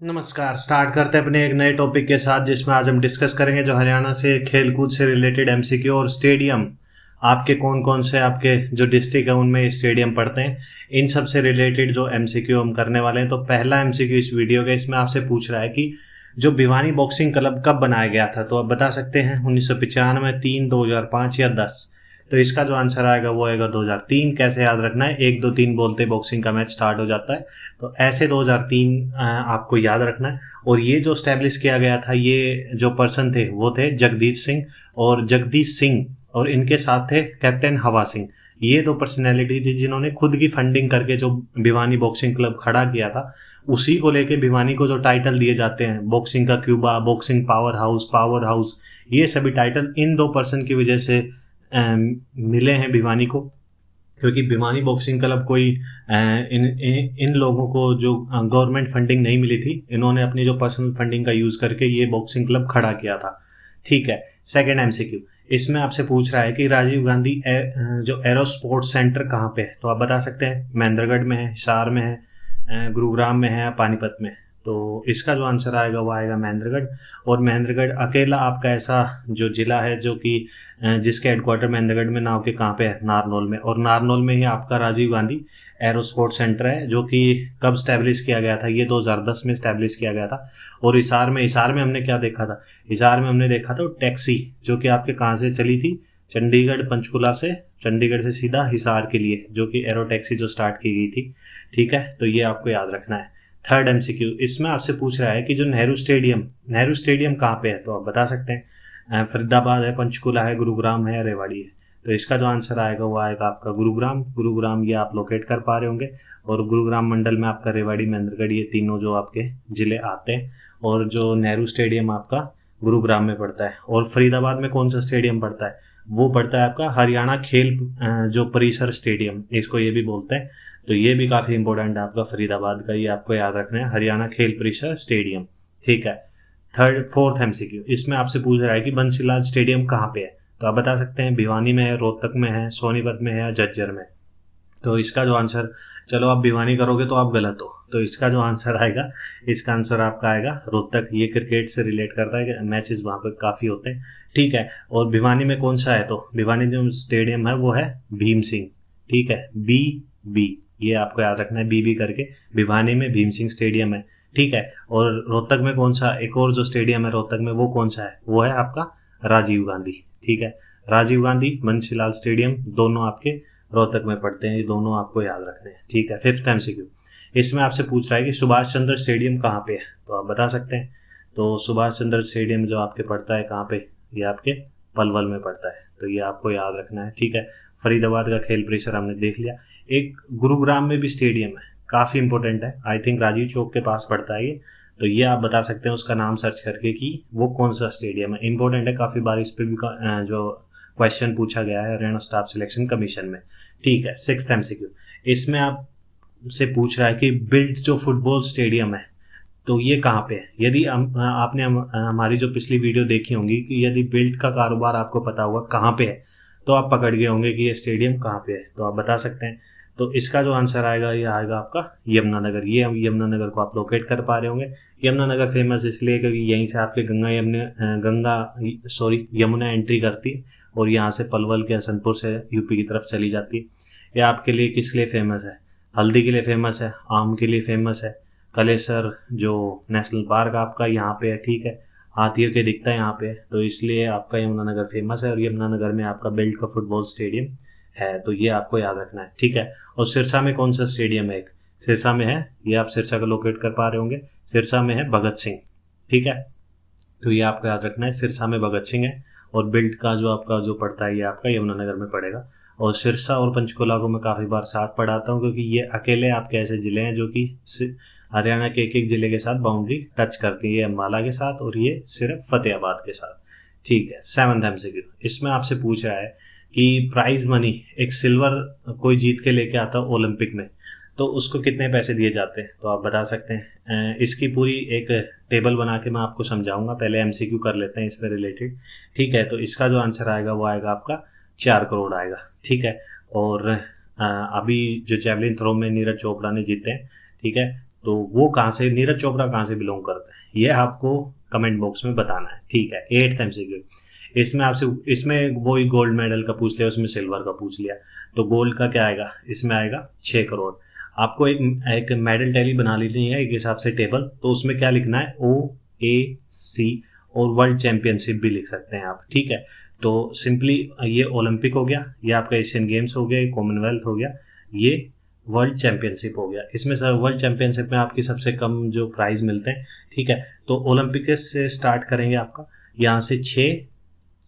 नमस्कार। स्टार्ट करते हैं अपने एक नए टॉपिक के साथ, जिसमें आज हम डिस्कस करेंगे जो हरियाणा से खेलकूद से रिलेटेड एमसीक्यू और स्टेडियम। आपके कौन कौन से आपके जो डिस्ट्रिक्ट है उनमें स्टेडियम पड़ते हैं, इन सब से रिलेटेड जो एमसीक्यू हम करने वाले हैं। तो पहला एमसीक्यू इस वीडियो का, इसमें आपसे पूछ रहा है कि जो भिवानी बॉक्सिंग क्लब कब बनाया गया था। तो आप बता सकते हैं 1995, 3, 2005 या 10। तो इसका जो आंसर आएगा वो आएगा 2003। कैसे याद रखना है, 1, 2, 3 बोलते बॉक्सिंग का मैच स्टार्ट हो जाता है। तो ऐसे 2003 आपको याद रखना है। और ये जो स्टैब्लिश किया गया था, ये जो पर्सन थे वो थे जगदीश सिंह और जगदीश सिंह, और इनके साथ थे कैप्टन हवा सिंह। ये दो पर्सनैलिटी थी जिन्होंने खुद की फंडिंग करके जो भिवानी बॉक्सिंग क्लब खड़ा किया था, उसी को लेके भिवानी को जो टाइटल दिए जाते हैं, बॉक्सिंग का क्यूबा, बॉक्सिंग पावर हाउस, ये सभी टाइटल इन दो पर्सन की वजह से मिले हैं भिवानी को। क्योंकि भिवानी बॉक्सिंग क्लब कोई इन लोगों को जो गवर्नमेंट फंडिंग नहीं मिली थी, इन्होंने अपनी जो पर्सनल फंडिंग का यूज़ करके ये बॉक्सिंग क्लब खड़ा किया था। ठीक है। सेकंड एमसीक्यू, इसमें आपसे पूछ रहा है कि राजीव गांधी जो एरो स्पोर्ट्स सेंटर कहाँ पे है। तो आप बता सकते हैं महेंद्रगढ़ में है, हिसार में है, गुरुग्राम में है या पानीपत में है। तो इसका जो आंसर आएगा वो आएगा महेंद्रगढ़। और महेंद्रगढ़ अकेला आपका ऐसा जो जिला है जो कि जिसके हेडक्वार्टर महेंद्रगढ़ में ना होके कहाँ पे है, नारनौल में। और नारनौल में ही आपका Rajiv Gandhi aero sport centre है, जो कि कब स्टैब्लिश किया गया था, ये 2010 में स्टैब्लिश किया गया था। और हिसार में हमने क्या देखा था, हिसार में हमने देखा था टैक्सी, जो कि आपके कहाँ से चली थी, चंडीगढ़ पंचकुला से, चंडीगढ़ से सीधा हिसार के लिए, जो कि एरो टैक्सी जो स्टार्ट की गई थी। ठीक है, तो ये आपको याद रखना है। थर्ड एमसीक्यू, इसमें आपसे पूछ रहा है कि जो नेहरू स्टेडियम कहाँ पे है। तो आप बता सकते हैं फरीदाबाद है, पंचकुला है, गुरुग्राम है या रेवाड़ी है। तो इसका जो आंसर आएगा वो आएगा आपका गुरुग्राम ये आप लोकेट कर पा रहे होंगे। और गुरुग्राम मंडल में आपका रेवाड़ी, महेंद्रगढ़, ये तीनों जो आपके जिले आते हैं। और जो नेहरू स्टेडियम आपका गुरुग्राम में पड़ता है। और फरीदाबाद में कौन सा स्टेडियम पड़ता है, वो पड़ता है आपका हरियाणा खेल जो परिसर स्टेडियम, इसको ये भी बोलते हैं। तो ये भी काफ़ी इंपॉर्टेंट है आपका फरीदाबाद का, ये आपको याद रखना है, हरियाणा खेल परिसर स्टेडियम। ठीक है। फोर्थ एमसीक्यू, इसमें आपसे पूछ रहा है कि बंसीलाल स्टेडियम कहाँ पे है। तो आप बता सकते हैं भिवानी में है, रोहतक में है, सोनीपत में है या झज्जर में। तो इसका जो आंसर, चलो आप भिवानी करोगे तो आप गलत हो। तो इसका जो आंसर आएगा, इसका आंसर आपका आएगा रोहतक। ये क्रिकेट से रिलेट करता है, मैचेस वहाँ पर काफ़ी होते हैं। ठीक है। और भिवानी में कौन सा है, तो भिवानी जो स्टेडियम है वो है भीम सिंह। ठीक है, बी, ये आपको याद रखना है, बी करके भिवानी में भीम सिंह स्टेडियम है। ठीक है। और रोहतक में कौन सा, एक और जो स्टेडियम है रोहतक में, वो कौन सा है, वो है आपका राजीव गांधी। ठीक है, राजीव गांधी, बंसीलाल स्टेडियम, दोनों आपके रोहतक में पड़ते हैं। ये दोनों आपको याद रखने हैं। ठीक है। फिफ्थ एमसीक्यू, इसमें आपसे पूछ रहा है कि सुभाष चंद्र स्टेडियम कहाँ पे है। तो आप बता सकते हैं। तो सुभाष चंद्र स्टेडियम जो आपके पड़ता है कहाँ पे, ये आपके पलवल में पड़ता है। तो ये आपको याद रखना है। ठीक है। फरीदाबाद का खेल परिसर हमने देख लिया। एक गुरुग्राम में भी स्टेडियम है, काफ़ी इंपॉर्टेंट है, आई थिंक राजीव चौक के पास पड़ता है ये। तो ये आप बता सकते हैं उसका नाम सर्च करके कि वो कौन सा स्टेडियम है। इंपॉर्टेंट है, काफ़ी बार इस पर भी जो क्वेश्चन पूछा गया है हरियाणा स्टाफ सिलेक्शन कमीशन में। ठीक है। सिक्स्थ एमसीक्यू, इसमें आप से पूछ रहा है कि बिल्ट जो फुटबॉल स्टेडियम है, तो ये कहाँ पे है। यदि आपने हमारी जो पिछली वीडियो देखी होंगी कि यदि बिल्ट का कारोबार आपको पता होगा कहाँ पे है, तो आप पकड़ गए होंगे कि ये स्टेडियम कहाँ पे है। तो आप बता सकते हैं। तो इसका जो आंसर आएगा ये आएगा आपका यमुनानगर। ये यमुनानगर को आप लोकेट कर पा रहे होंगे। यमुनानगर फेमस इसलिए क्योंकि यहीं से आपके यमुना एंट्री करती है और यहाँ से पलवल के हसनपुर से यूपी की तरफ चली जाती है। ये आपके लिए किस लिए फेमस है, हल्दी के लिए फेमस है, आम के लिए फेमस है, कलेसर जो नेशनल पार्क आपका यहाँ पे है। ठीक है, हाथियों के दिखता है यहाँ पे, तो इसलिए आपका यमुनानगर फेमस है। और यमुनानगर में आपका बेल्ट का फुटबॉल स्टेडियम है, तो ये आपको याद रखना है। ठीक है। और सिरसा में कौन सा स्टेडियम है, एक सिरसा में है, ये आप सिरसा का लोकेट कर पा रहे होंगे, सिरसा में है भगत सिंह। ठीक है, तो ये आपको याद रखना है, सिरसा में भगत सिंह है। और बेल्ट का जो आपका जो पड़ता है ये आपका यमुनानगर में पड़ेगा। और सिरसा और पंचकुला को मैं काफ़ी बार साथ पढ़ाता हूँ, क्योंकि ये अकेले आपके ऐसे ज़िले हैं जो कि हरियाणा के एक ज़िले के साथ बाउंड्री टच करती है, ये अम्बाला के साथ और ये सिर्फ फतेहाबाद के साथ। ठीक है। सेवंथ एमसीक्यू, इसमें आपसे पूछ रहा है कि प्राइज मनी, एक सिल्वर कोई जीत के लेके आता है ओलंपिक में, तो उसको कितने पैसे दिए जाते हैं। तो आप बता सकते हैं। इसकी पूरी एक टेबल बना के मैं आपको समझाऊंगा, पहले एमसीक्यू कर लेते हैं इसमें रिलेटेड। ठीक है। तो इसका जो आंसर आएगा वो आएगा आपका 4 करोड़ आएगा। ठीक है। और अभी जो जैवलिन थ्रो में नीरज चोपड़ा ने जीते हैं, ठीक है, तो वो कहाँ से, नीरज चोपड़ा कहाँ से बिलोंग करते हैं, ये आपको कमेंट बॉक्स में बताना है, ठीक है। 8th MCQ इसमें आपसे, इसमें वही गोल्ड मेडल का पूछ लिया, उसमें सिल्वर का पूछ लिया, तो गोल्ड का क्या आएगा, इसमें आएगा 6 करोड़। आपको एक मेडल टैली बना लेनी है एक हिसाब से टेबल, तो उसमें क्या लिखना है, OAC और वर्ल्ड चैंपियनशिप भी लिख सकते हैं आप, ठीक है। तो सिंपली ये ओलंपिक हो गया, ये आपका एशियन गेम्स हो गया, ये कॉमनवेल्थ हो गया, ये वर्ल्ड चैंपियनशिप हो गया। इसमें सर वर्ल्ड चैंपियनशिप में आपकी सबसे कम जो प्राइज मिलते हैं, ठीक है। तो ओलंपिक से स्टार्ट करेंगे आपका, यहाँ से 6,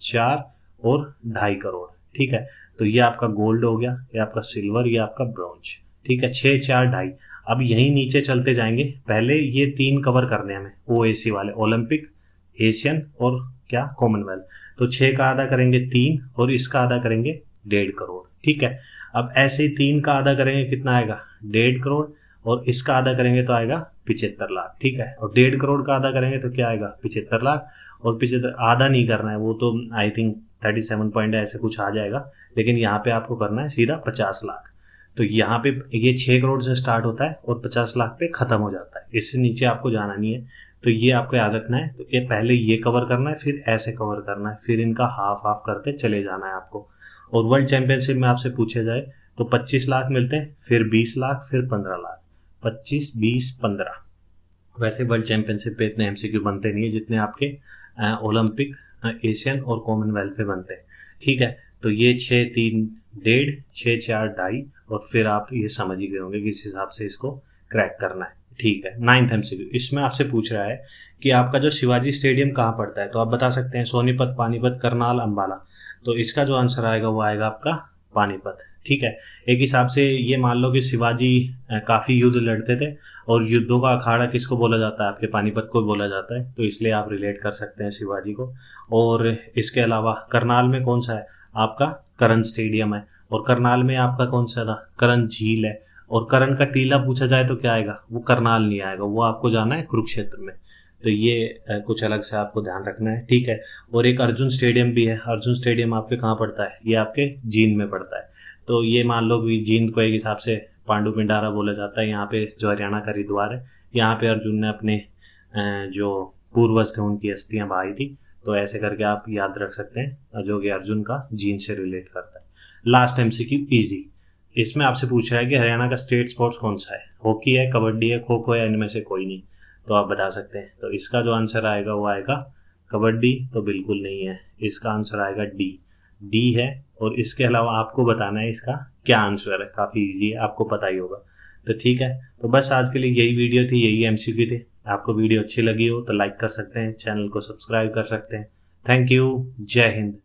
4 और 2.5 करोड़, ठीक है। तो ये आपका गोल्ड हो गया, ये आपका सिल्वर, ये आपका ब्रॉन्ज, ठीक है। 6, 4, 2.5। अब यहीं नीचे चलते जाएंगे, पहले ये 3 कवर करने हमें, OAC वाले, ओलंपिक, एशियन और क्या, कॉमनवेल्थ। तो 6 का आधा करेंगे 3 और इसका आधा करेंगे 1.5 करोड़, ठीक है। अब ऐसे ही 3 का आधा करेंगे, कितना आएगा, 1.5 करोड़, और इसका आधा करेंगे तो आएगा 75 लाख, ठीक है। और 1.5 करोड़ का आधा करेंगे तो क्या आएगा, 75 लाख। और 75 आधा नहीं करना है, वो तो आई थिंक 37 पॉइंट ऐसे कुछ आ जाएगा, लेकिन यहाँ पे आपको करना है सीधा 50 लाख। तो यहाँ पे ये 6 करोड़ से स्टार्ट होता है और 50 लाख पे खत्म हो जाता है, इससे नीचे आपको जाना नहीं है। तो ये आपको याद रखना है, तो ये पहले ये कवर करना है, फिर ऐसे कवर करना है, फिर इनका हाफ हाफ करते चले जाना है आपको। और वर्ल्ड चैंपियनशिप में आपसे पूछे जाए तो 25 लाख मिलते हैं, फिर 20 लाख, फिर 15 लाख, 25, 20, 15। वैसे वर्ल्ड चैंपियनशिप पे इतने MCQ बनते नहीं है जितने आपके ओलंपिक, एशियन और कॉमनवेल्थ पे बनते हैं, ठीक है। तो ये 6, 3, 1.5, 6, 4, 2.5, और फिर आप ये समझ ही गए होंगे किस हिसाब से इसको क्रैक करना है, ठीक है। 9th MCQ इसमें आपसे पूछ रहा है कि आपका जो शिवाजी स्टेडियम कहाँ पड़ता है, तो आप बता सकते हैं सोनीपत, पानीपत, करनाल, अंबाला। तो इसका जो आंसर आएगा वो आएगा आपका पानीपत, ठीक है। एक हिसाब से ये मान लो कि शिवाजी काफ़ी युद्ध लड़ते थे, और युद्धों का अखाड़ा किसको बोला जाता है, आपके पानीपत को बोला जाता है, तो इसलिए आप रिलेट कर सकते हैं शिवाजी को। और इसके अलावा करनाल में कौन सा है, आपका करण स्टेडियम है, और करनाल में आपका कौन सा था, करण झील है। और करण का टीला पूछा जाए तो क्या आएगा, वो करनाल नहीं आएगा, वो आपको जाना है कुरुक्षेत्र में। तो ये कुछ अलग से आपको ध्यान रखना है, ठीक है। और एक अर्जुन स्टेडियम भी है, अर्जुन स्टेडियम आपके कहाँ पड़ता है, ये आपके जींद में पड़ता है। तो ये मान लो कि जींद को एक हिसाब से पांडु पिंडारा बोला जाता है, यहाँ पे जो हरियाणा का हरिद्वार है, यहाँ पे अर्जुन ने अपने जो पूर्वज थे उनकी अस्थियां बहाई थी। तो ऐसे करके आप याद रख सकते हैं, जो कि अर्जुन का जींद से रिलेट करता है। लास्ट MCQ इजी, इसमें आपसे पूछ रहा है कि हरियाणा का स्टेट स्पोर्ट्स कौन सा है, हॉकी है, कबड्डी है, खो खो है, इनमें से कोई नहीं। तो आप बता सकते हैं, तो इसका जो आंसर आएगा वो आएगा कबड्डी, तो बिल्कुल नहीं है, इसका आंसर आएगा डी है। और इसके अलावा आपको बताना है इसका क्या आंसर है, काफ़ी इजी है, आपको पता ही होगा। तो ठीक है, तो बस आज के लिए यही वीडियो थी, यही MCQ थे। आपको वीडियो अच्छी लगी हो तो लाइक कर सकते हैं, चैनल को सब्सक्राइब कर सकते हैं। थैंक यू, जय हिंद।